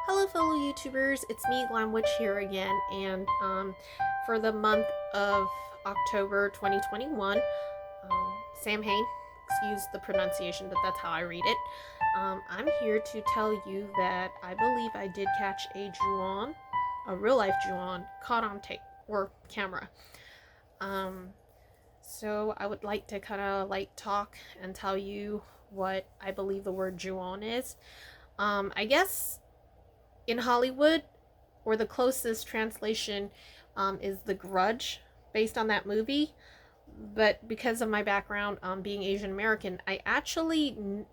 Hello fellow YouTubers, it's me Glam here again, and for the month of October 2021, Sam Hain, excuse the pronunciation, but that's how I read it. I'm here to tell you that I believe I did catch a Juon, a real life Juon, caught on tape or camera. So I would like to kind of talk and tell you what I believe the word Juon is. I guess in Hollywood, or the closest translation is The Grudge, based on that movie. But because of my background being Asian American, I actually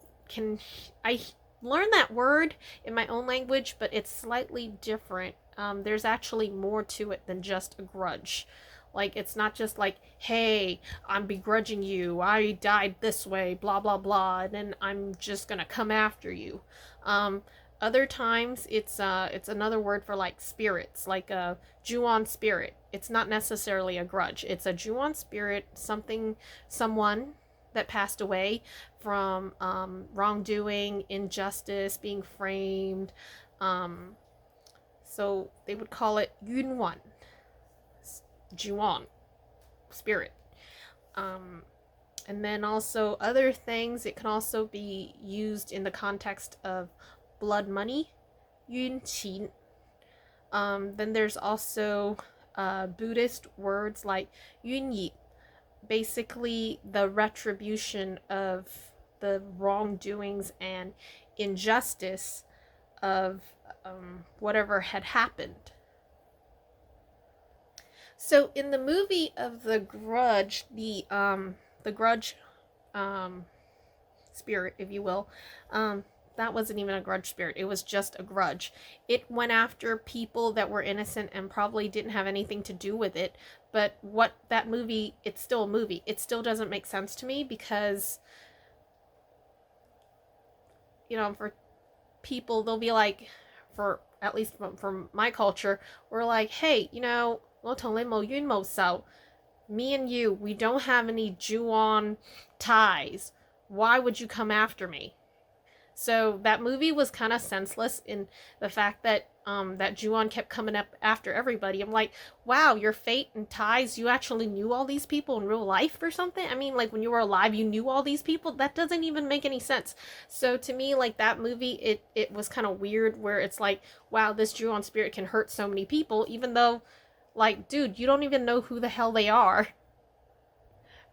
I learned that word in my own language, but it's slightly different. There's actually more to it than just a grudge. Like, it's not just like, hey, I'm begrudging you, I died this way, blah blah blah, and then I'm just gonna come after you. Other times it's another word for like spirits, like a Juon spirit. It's not necessarily a grudge. It's a Juon spirit, someone that passed away from wrongdoing, injustice, being framed. So they would call it Yunwan, Juon spirit. And then also other things, it can also be used in the context of blood money, yun qin. Then there's also Buddhist words like yun yi, basically the retribution of the wrongdoings and injustice of whatever had happened. So in the movie of The Grudge, the Grudge spirit, if you will, that wasn't even a grudge spirit. It was just a grudge. It went after people that were innocent and probably didn't have anything to do with it. But what that movie, it's still a movie. It still doesn't make sense to me because, for people, they'll be like, for at least from my culture, we're like, hey, 我同你無冤無仇. Me and you, we don't have any Juon ties. Why would you come after me? So that movie was kind of senseless in the fact that that Juon kept coming up after everybody. I'm like, wow, your fate and ties, you actually knew all these people in real life or something? I mean, like, when you were alive, you knew all these people? That doesn't even make any sense. So to me, like, that movie, it was kind of weird, where it's like, wow, this Juon spirit can hurt so many people, even though, like, dude, you don't even know who the hell they are.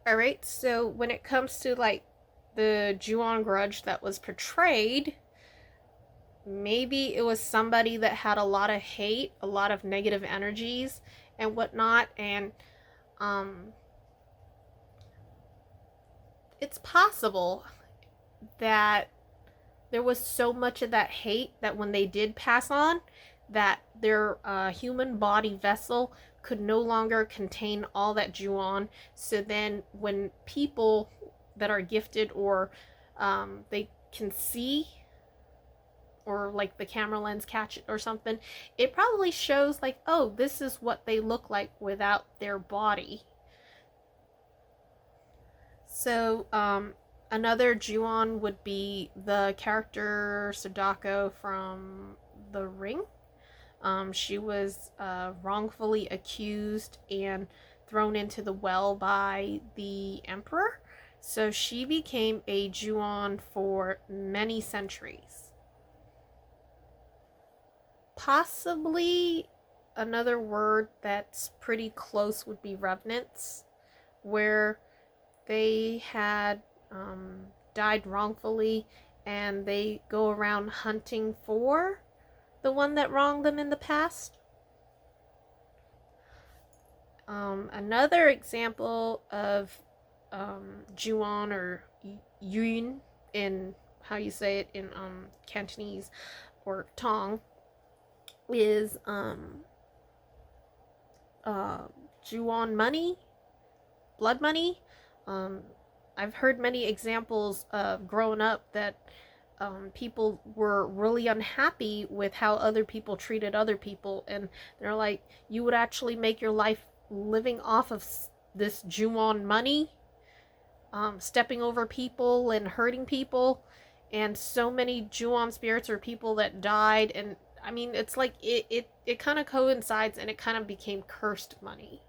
Alright, so when it comes to, like, the Juon grudge that was portrayed, maybe it was somebody that had a lot of hate, a lot of negative energies and whatnot, and it's possible that there was so much of that hate that when they did pass on, that their human body vessel could no longer contain all that Juon. So then when people that are gifted, or they can see, or like the camera lens catch it or something, it probably shows like, oh, this is what they look like without their body. So another Juon would be the character Sadako from The Ring. She was wrongfully accused and thrown into the well by the emperor. So she became a Juon for many centuries. Possibly another word that's pretty close would be revenants, where they had died wrongfully and they go around hunting for the one that wronged them in the past. Another example of Juon, or Yun in how you say it in Cantonese or Tong, is Juon money, blood money. I've heard many examples of growing up that people were really unhappy with how other people treated other people, and they're like, you would actually make your life living off of this Juon money, stepping over people and hurting people. And so many Juon spirits, or people that died, and I mean, it's like it kind of coincides, and it kind of became cursed money.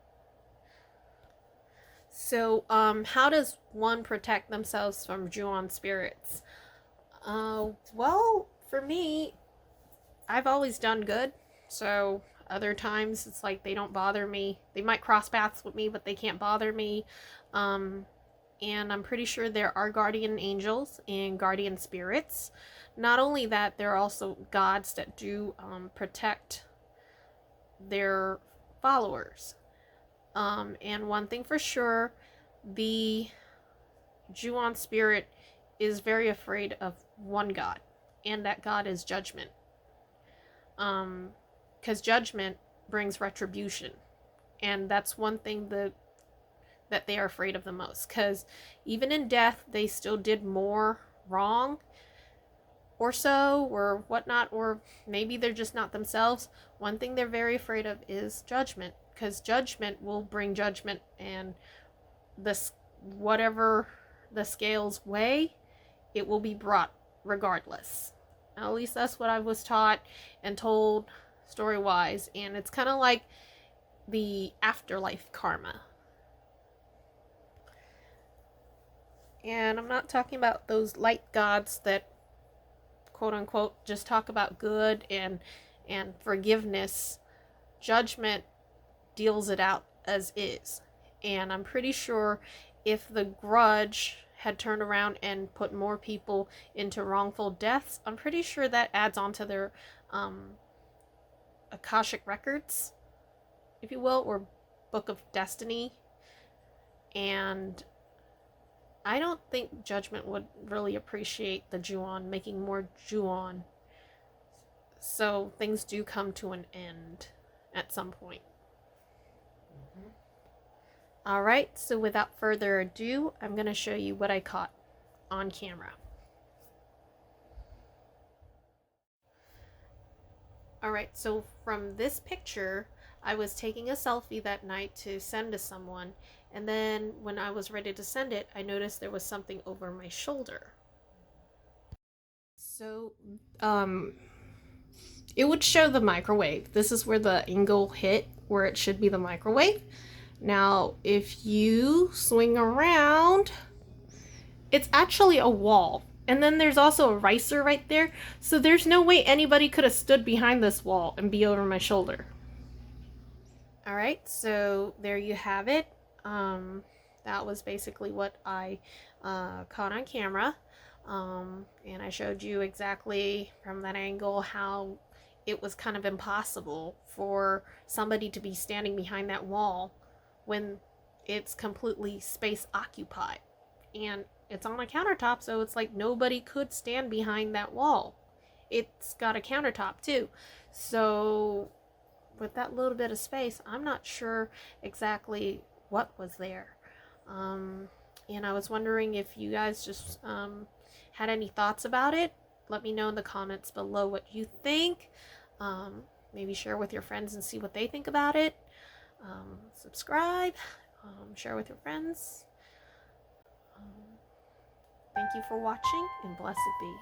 So, how does one protect themselves from Juon spirits? Well, for me, I've always done good. So, other times it's like they don't bother me. They might cross paths with me, but they can't bother me. Um, and I'm pretty sure there are guardian angels and guardian spirits. Not only that, there are also gods that do protect their followers. And one thing for sure, the Juon spirit is very afraid of one god, and that god is judgment. Because judgment brings retribution, and that's one thing that they are afraid of the most. Because even in death, they still did more wrong, or so, or whatnot, or maybe they're just not themselves. One thing they're very afraid of is judgment, because judgment will bring judgment, and this whatever the scales weigh, it will be brought regardless. At least that's what I was taught and told story wise, and it's kind of like the afterlife karma. And I'm not talking about those light gods that quote unquote just talk about good and forgiveness. Judgment deals it out as is. And I'm pretty sure if the Grudge had turned around and put more people into wrongful deaths, I'm pretty sure that adds on to their Akashic records, if you will, or Book of Destiny. And I don't think Judgment would really appreciate the Juon making more Juon. So things do come to an end at some point. Alright, so without further ado, I'm going to show you what I caught on camera. Alright, so from this picture, I was taking a selfie that night to send to someone, and then when I was ready to send it, I noticed there was something over my shoulder. So, it would show the microwave. This is where the angle hit, where it should be the microwave. Now, if you swing around, it's actually a wall. And then there's also a ricer right there. So there's no way anybody could have stood behind this wall and be over my shoulder. Alright, so there you have it. That was basically what I caught on camera. And I showed you exactly from that angle how it was kind of impossible for somebody to be standing behind that wall when it's completely space occupied. And it's on a countertop, so it's like nobody could stand behind that wall. It's got a countertop too. So with that little bit of space, I'm not sure exactly what was there. And I was wondering if you guys just had any thoughts about it. Let me know in the comments below what you think. Maybe share with your friends and see what they think about it. Subscribe, share with your friends. Thank you for watching, and blessed be.